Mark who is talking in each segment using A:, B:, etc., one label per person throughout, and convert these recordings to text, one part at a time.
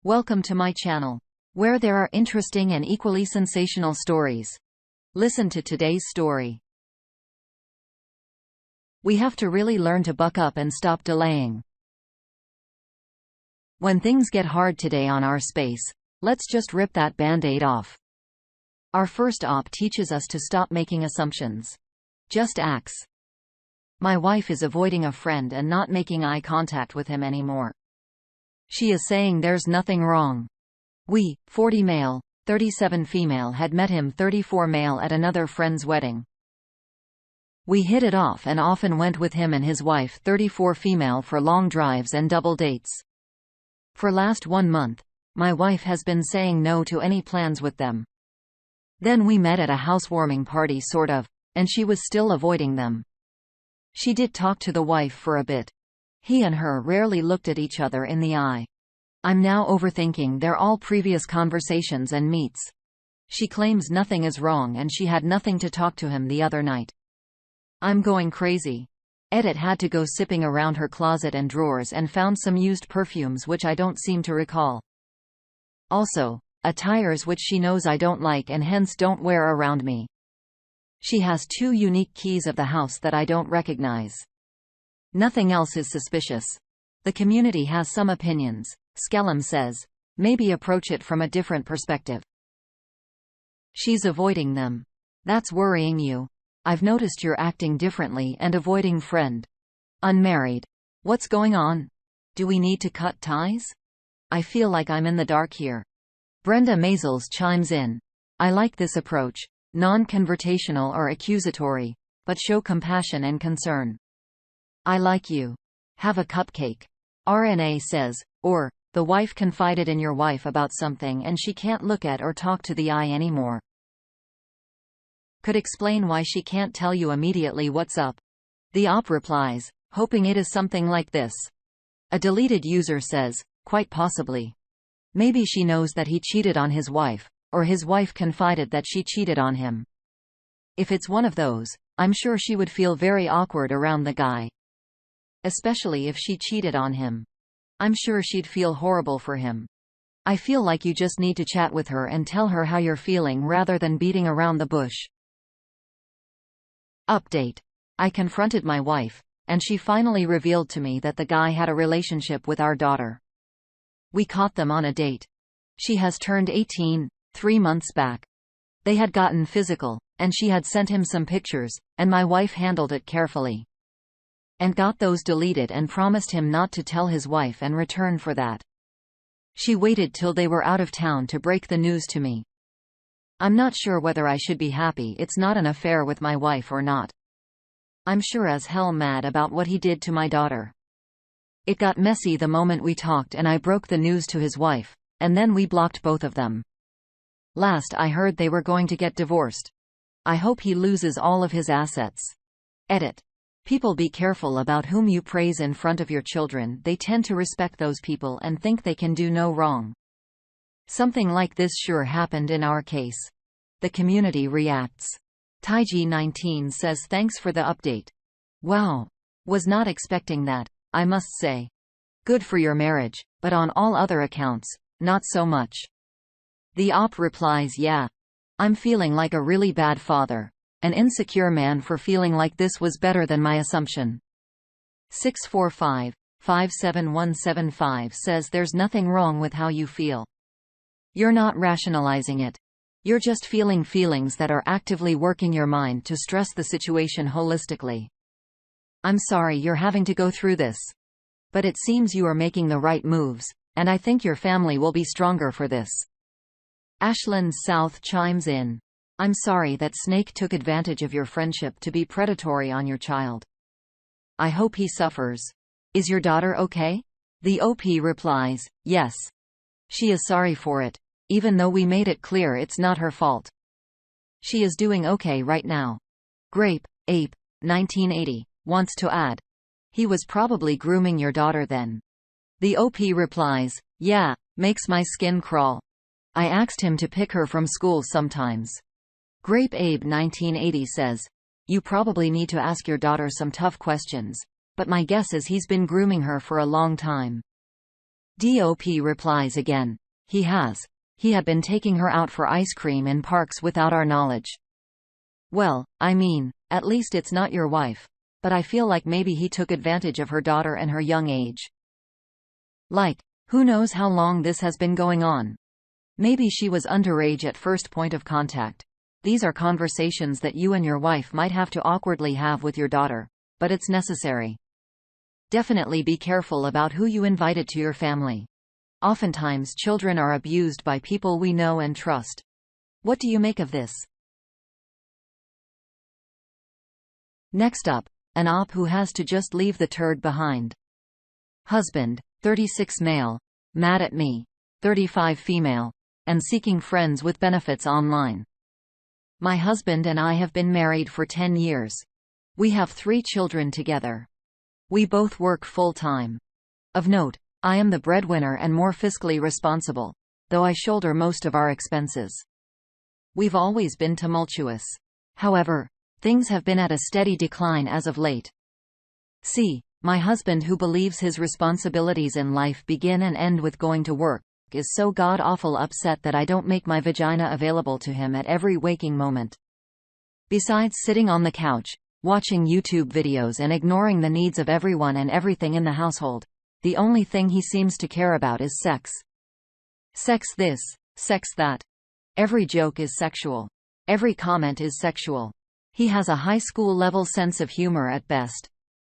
A: Welcome to my channel, where there are interesting and equally sensational stories. Listen to today's story. We have to really learn to buck up and stop delaying. When things get hard today on our space, let's just rip that band-aid off. Our first op teaches us to stop making assumptions. Just acts. My wife is avoiding a friend and not making eye contact with him anymore. She is saying there's nothing wrong. We, 40 male, 37 female, had met him 34 male at another friend's wedding. We hit it off and often went with him and his wife 34 female for long drives and double dates. For last 1 month, my wife has been saying no to any plans with them. Then we met at a housewarming party sort of, and she was still avoiding them. She did talk to the wife for a bit. He and her rarely looked at each other in the eye. I'm now overthinking their all previous conversations and meets. She claims nothing is wrong and she had nothing to talk to him the other night. I'm going crazy. Edit had to go sipping around her closet and drawers and found some used perfumes which I don't seem to recall. Also, attires which she knows I don't like and hence don't wear around me. She has 2 unique keys of the house that I don't recognize. Nothing else is suspicious. The community has some opinions, Skellum says. Maybe approach it from a different perspective. She's avoiding them. That's worrying you. I've noticed you're acting differently and avoiding friend. Unmarried. What's going on? Do we need to cut ties? I feel like I'm in the dark here. Brenda Maisels chimes in. I like this approach. Non-confrontational or accusatory, but show compassion and concern. I like you. Have a cupcake. RNA says, or, the wife confided in your wife about something and she can't look at or talk to the eye anymore. Could explain why she can't tell you immediately what's up. The op replies, hoping it is something like this. A deleted user says, quite possibly. Maybe she knows that he cheated on his wife, or his wife confided that she cheated on him. If it's one of those, I'm sure she would feel very awkward around the guy. Especially if she cheated on him. I'm sure she'd feel horrible for him. I feel like you just need to chat with her and tell her how you're feeling rather than beating around the bush. Update. I confronted my wife, and she finally revealed to me that the guy had a relationship with our daughter. We caught them on a date. She has turned 18, 3 months back. They had gotten physical, and she had sent him some pictures, and my wife handled it carefully. And got those deleted and promised him not to tell his wife and return for that. She waited till they were out of town to break the news to me. I'm not sure whether I should be happy it's not an affair with my wife or not. I'm sure as hell mad about what he did to my daughter. It got messy the moment we talked and I broke the news to his wife, and then we blocked both of them. Last I heard they were going to get divorced. I hope he loses all of his assets. Edit. People, be careful about whom you praise in front of your children. They tend to respect those people and think they can do no wrong. Something like this sure happened in our case. The community reacts. Taiji19 says thanks for the update. Wow. Was not expecting that, I must say. Good for your marriage, but on all other accounts, not so much. The op replies, yeah. I'm feeling like a really bad father. An insecure man for feeling like this was better than my assumption. 645-57175 says there's nothing wrong with how you feel. You're not rationalizing it. You're just feeling feelings that are actively working your mind to stress the situation holistically. I'm sorry you're having to go through this. But it seems you are making the right moves, and I think your family will be stronger for this. Ashland South chimes in. I'm sorry that Snake took advantage of your friendship to be predatory on your child. I hope he suffers. Is your daughter okay? The OP replies, yes. She is sorry for it, even though we made it clear it's not her fault. She is doing okay right now. Grape, Ape, 1980, wants to add. He was probably grooming your daughter then. The OP replies, yeah, makes my skin crawl. I asked him to pick her from school sometimes. Grape Abe 1980 says, you probably need to ask your daughter some tough questions, but my guess is he's been grooming her for a long time. DOP replies again. He has. He had been taking her out for ice cream in parks without our knowledge. Well, I mean, at least it's not your wife. But I feel like maybe he took advantage of her daughter and her young age. Like, who knows how long this has been going on? Maybe she was underage at first point of contact. These are conversations that you and your wife might have to awkwardly have with your daughter, but it's necessary. Definitely be careful about who you invited to your family. Oftentimes children are abused by people we know and trust. What do you make of this? Next up, an op who has to just leave the turd behind. Husband, 36 male, mad at me, 35 female, and seeking friends with benefits online. My husband and I have been married for 10 years. We have 3 children together. We both work full-time. Of note, I am the breadwinner and more fiscally responsible, though I shoulder most of our expenses. We've always been tumultuous. However, things have been at a steady decline as of late. See, my husband, who believes his responsibilities in life begin and end with going to work, is so god-awful upset that I don't make my vagina available to him at every waking moment. Besides sitting on the couch, watching YouTube videos and ignoring the needs of everyone and everything in the household, the only thing he seems to care about is sex. Sex this, sex that. Every joke is sexual. Every comment is sexual. He has a high school level sense of humor at best.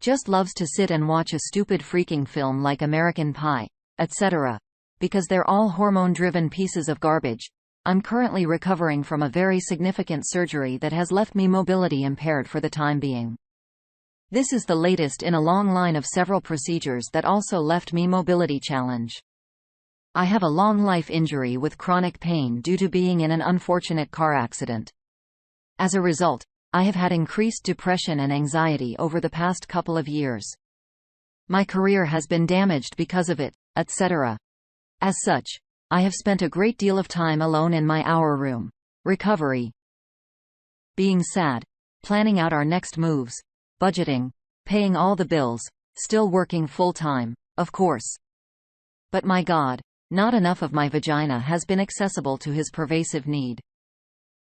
A: Just loves to sit and watch a stupid freaking film like American Pie, etc. Because they're all hormone-driven pieces of garbage. I'm currently recovering from a very significant surgery that has left me mobility impaired for the time being. This is the latest in a long line of several procedures that also left me mobility challenged. I have a long life injury with chronic pain due to being in an unfortunate car accident. As a result, I have had increased depression and anxiety over the past couple of years. My career has been damaged because of it, etc. As such, I have spent a great deal of time alone in my hour room. Recovery. Being sad. Planning out our next moves. Budgeting. Paying all the bills. Still working full-time, of course. But my God, not enough of my vagina has been accessible to his pervasive need.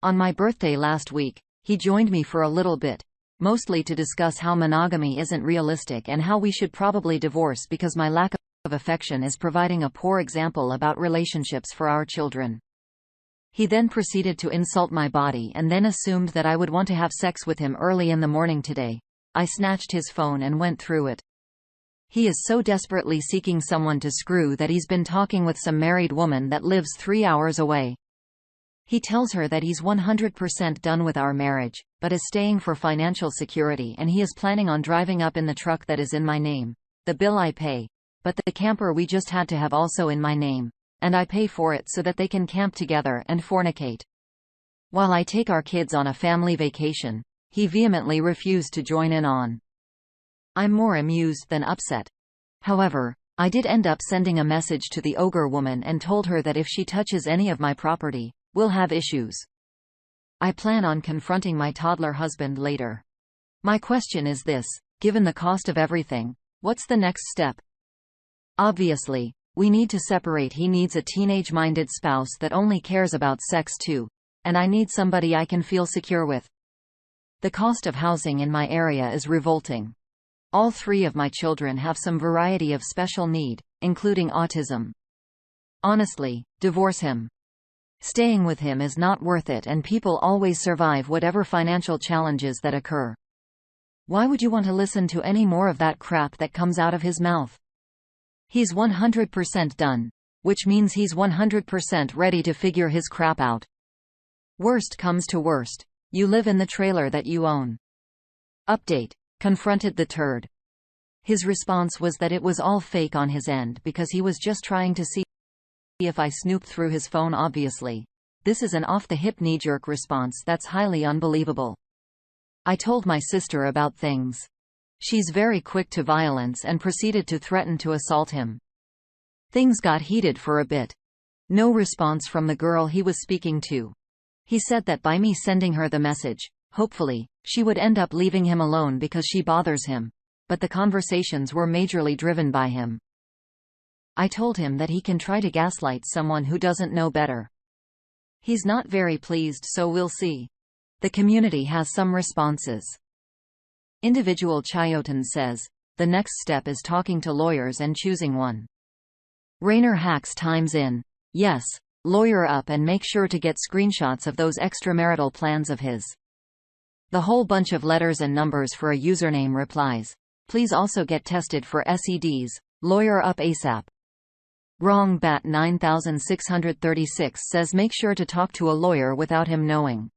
A: On my birthday last week, he joined me for a little bit, mostly to discuss how monogamy isn't realistic and how we should probably divorce because my lack of affection is providing a poor example about relationships for our children. He then proceeded to insult my body and then assumed that I would want to have sex with him early in the morning today. I snatched his phone and went through it. He is so desperately seeking someone to screw that he's been talking with some married woman that lives 3 hours away. He tells her that he's 100% done with our marriage, but is staying for financial security, and he is planning on driving up in the truck that is in my name. The bill I pay, but the camper we just had to have also in my name, and I pay for it so that they can camp together and fornicate. While I take our kids on a family vacation, he vehemently refused to join in on. I'm more amused than upset. However, I did end up sending a message to the ogre woman and told her that if she touches any of my property, we'll have issues. I plan on confronting my toddler husband later. My question is this: given the cost of everything, what's the next step? Obviously, we need to separate. He needs a teenage-minded spouse that only cares about sex too, and I need somebody I can feel secure with. The cost of housing in my area is revolting. All 3 of my children have some variety of special need, including autism. Honestly, divorce him. Staying with him is not worth it, and people always survive whatever financial challenges that occur. Why would you want to listen to any more of that crap that comes out of his mouth? He's 100% done, which means he's 100% ready to figure his crap out. Worst comes to worst, you live in the trailer that you own. Update. Confronted the turd. His response was that it was all fake on his end because he was just trying to see if I snooped through his phone. Obviously, this is an off-the-hip knee-jerk response that's highly unbelievable. I told my sister about things. She's very quick to violence and proceeded to threaten to assault him. Things got heated for a bit. No response from the girl he was speaking to. He said that by me sending her the message, hopefully, she would end up leaving him alone because she bothers him. But the conversations were majorly driven by him. I told him that he can try to gaslight someone who doesn't know better. He's not very pleased, so we'll see. The community has some responses. Individual Chayotan says, the next step is talking to lawyers and choosing one. Rainer Hacks chimes in, yes, lawyer up and make sure to get screenshots of those extramarital plans of his. The whole bunch of letters and numbers for a username replies, please also get tested for SEDs, lawyer up ASAP. Wrong Bat 9636 says make sure to talk to a lawyer without him knowing.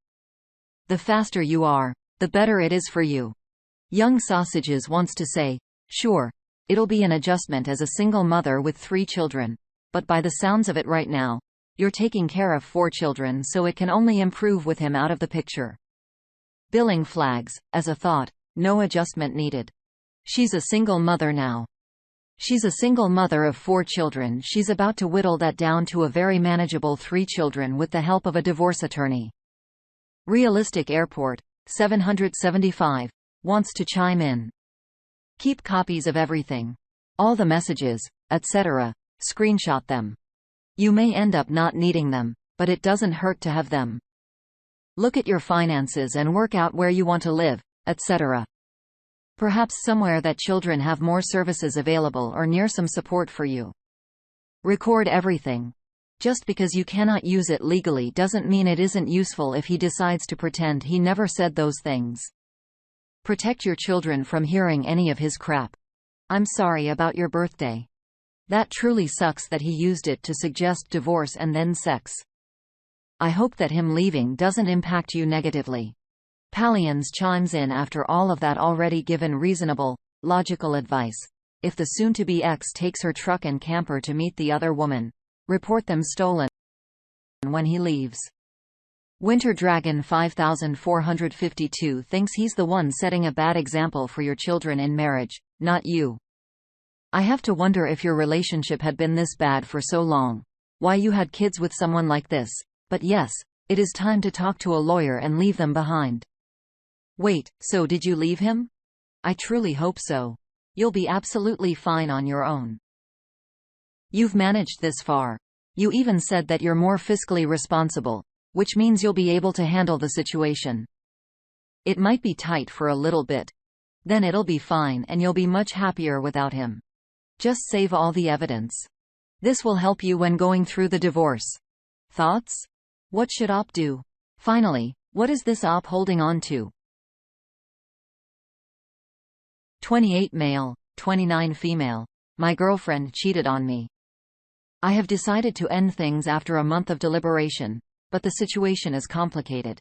A: The faster you are, the better it is for you. Young Sausages wants to say, sure, it'll be an adjustment as a single mother with 3 children, but by the sounds of it right now, you're taking care of 4 children, so it can only improve with him out of the picture. Billing flags, as a thought, no adjustment needed. She's a single mother now. She's a single mother of 4 children. She's about to whittle that down to a very manageable 3 children with the help of a divorce attorney. Realistic Airport, 775, wants to chime in. Keep copies of everything. All the messages, etc. Screenshot them. You may end up not needing them, but it doesn't hurt to have them. Look at your finances and work out where you want to live, etc. Perhaps somewhere that children have more services available or near some support for you. Record everything. Just because you cannot use it legally doesn't mean it isn't useful if he decides to pretend he never said those things. Protect your children from hearing any of his crap. I'm sorry about your birthday. That truly sucks that he used it to suggest divorce and then sex. I hope that him leaving doesn't impact you negatively. Pallians chimes in after all of that already given reasonable, logical advice. If the soon-to-be ex takes her truck and camper to meet the other woman, report them stolen when he leaves. Winter Dragon 5452 thinks he's the one setting a bad example for your children in marriage, not you. I have to wonder if your relationship had been this bad for so long, why you had kids with someone like this, but yes, it is time to talk to a lawyer and leave them behind. Wait, so did you leave him? I truly hope so. You'll be absolutely fine on your own. You've managed this far. You even said that you're more fiscally responsible, which means you'll be able to handle the situation. It might be tight for a little bit. Then it'll be fine and you'll be much happier without him. Just save all the evidence. This will help you when going through the divorce. Thoughts? What should Op do? Finally, what is this Op holding on to? 28 male, 29 female. My girlfriend cheated on me. I have decided to end things after a month of deliberation, but the situation is complicated.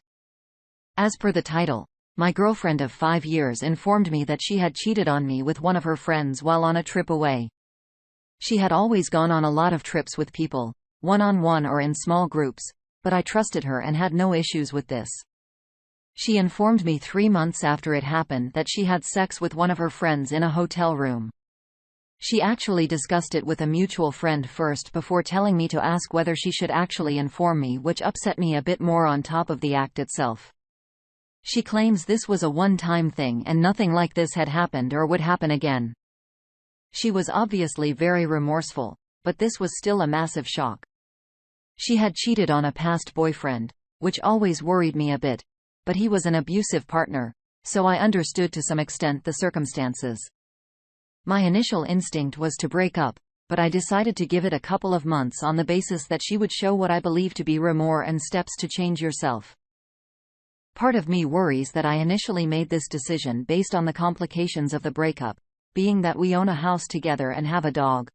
A: As per the title, my girlfriend of 5 years informed me that she had cheated on me with one of her friends while on a trip away. She had always gone on a lot of trips with people, one-on-one or in small groups, but I trusted her and had no issues with this. She informed me 3 months after it happened that she had sex with one of her friends in a hotel room. She actually discussed it with a mutual friend first before telling me to ask whether she should actually inform me, which upset me a bit more on top of the act itself. She claims this was a one-time thing and nothing like this had happened or would happen again. She was obviously very remorseful, but this was still a massive shock. She had cheated on a past boyfriend, which always worried me a bit, but he was an abusive partner, so I understood to some extent the circumstances. My initial instinct was to break up, but I decided to give it a couple of months on the basis that she would show what I believe to be remorse and steps to change yourself. Part of me worries that I initially made this decision based on the complications of the breakup, being that we own a house together and have a dog.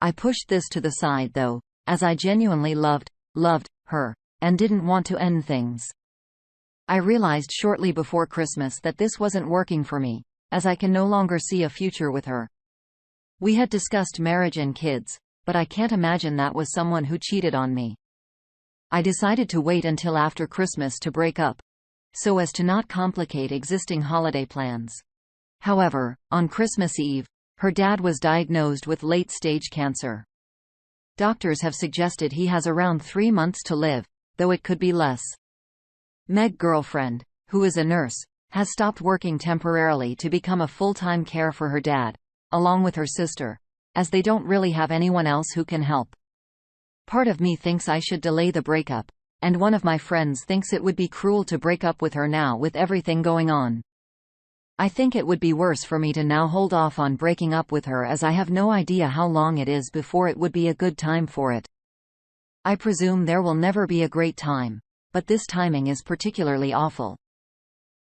A: I pushed this to the side though, as I genuinely loved her, and didn't want to end things. I realized shortly before Christmas that this wasn't working for me, as I can no longer see a future with her. We had discussed marriage and kids, but I can't imagine that was someone who cheated on me. I decided to wait until after Christmas to break up, so as to not complicate existing holiday plans. However, on Christmas Eve, her dad was diagnosed with late-stage cancer. Doctors have suggested he has around 3 months to live, though it could be less. Meg girlfriend, who is a nurse, has stopped working temporarily to become a full-time care for her dad, along with her sister, as they don't really have anyone else who can help. Part of me thinks I should delay the breakup, and one of my friends thinks it would be cruel to break up with her now with everything going on. I think it would be worse for me to now hold off on breaking up with her, as I have no idea how long it is before it would be a good time for it. I presume there will never be a great time, but this timing is particularly awful.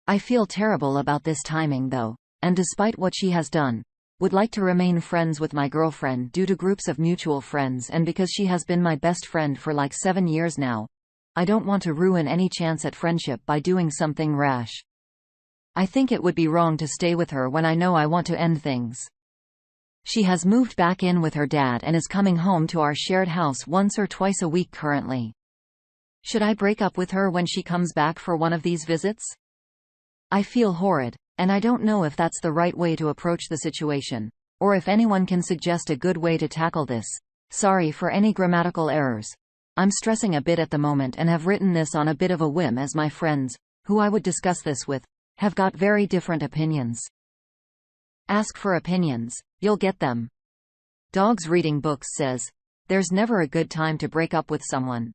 A: I feel terrible about this timing though, and despite what she has done, would like to remain friends with my girlfriend due to groups of mutual friends, and because she has been my best friend for like 7 years now. I don't want to ruin any chance at friendship by doing something rash. I think it would be wrong to stay with her when I know I want to end things. She has moved back in with her dad and is coming home to our shared house once or twice a week currently. Should I break up with her when she comes back for one of these visits? I feel horrid, and I don't know if that's the right way to approach the situation, or if anyone can suggest a good way to tackle this. Sorry for any grammatical errors. I'm stressing a bit at the moment and have written this on a bit of a whim, as my friends, who I would discuss this with, have got very different opinions. Ask for opinions, you'll get them. Dogs Reading Books says, there's never a good time to break up with someone.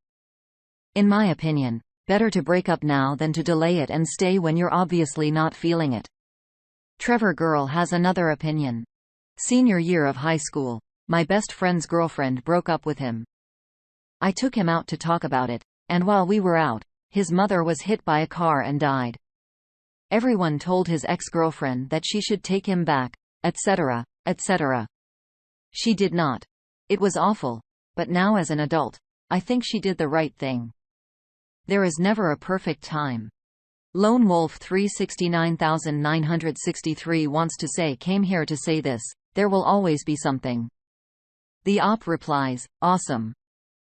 A: In my opinion, better to break up now than to delay it and stay when you're obviously not feeling it. Trevor Girl has another opinion. Senior year of high school, my best friend's girlfriend broke up with him. I took him out to talk about it, and while we were out, his mother was hit by a car and died. Everyone told his ex-girlfriend that she should take him back, etc., etc. She did not. It was awful, but now as an adult, I think she did the right thing. There is never a perfect time. Lone Wolf 369963 wants to say, came here to say this, there will always be something. The op replies, awesome.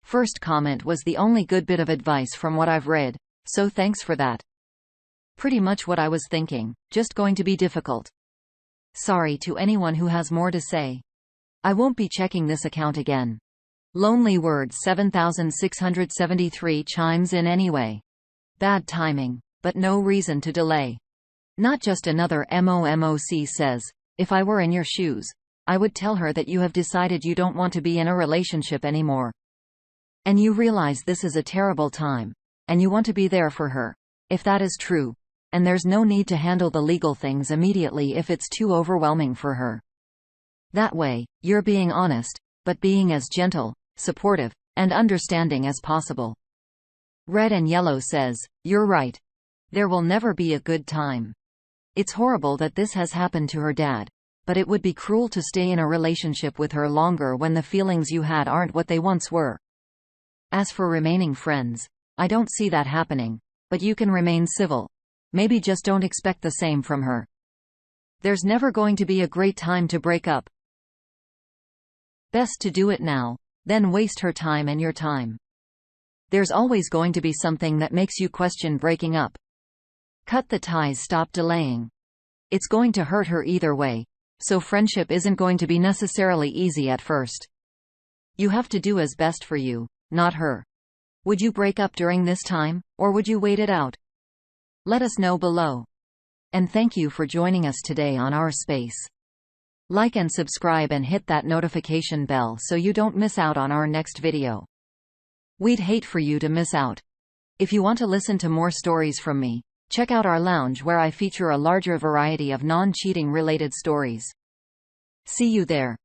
A: First comment was the only good bit of advice from what I've read, so thanks for that. Pretty much what I was thinking, just going to be difficult. Sorry to anyone who has more to say. I won't be checking this account again. Lonely Word 7673 chimes in anyway. Bad timing, but no reason to delay. Not just another MOMOC says, if I were in your shoes, I would tell her that you have decided you don't want to be in a relationship anymore. And you realize this is a terrible time, and you want to be there for her. If that is true, and there's no need to handle the legal things immediately if it's too overwhelming for her. That way, you're being honest, but being as gentle, supportive, and understanding as possible. Red and Yellow says, you're right. There will never be a good time. It's horrible that this has happened to her dad, but it would be cruel to stay in a relationship with her longer when the feelings you had aren't what they once were. As for remaining friends, I don't see that happening, but you can remain civil. Maybe just don't expect the same from her. There's never going to be a great time to break up. Best to do it now, then waste her time and your time. There's always going to be something that makes you question breaking up. Cut the ties, stop delaying. It's going to hurt her either way, so friendship isn't going to be necessarily easy at first. You have to do as best for you, not her. Would you break up during this time, or would you wait it out? Let us know below. And thank you for joining us today on our space. Like and subscribe and hit that notification bell so you don't miss out on our next video. We'd hate for you to miss out. If you want to listen to more stories from me, check out our lounge where I feature a larger variety of non-cheating related stories. See you there.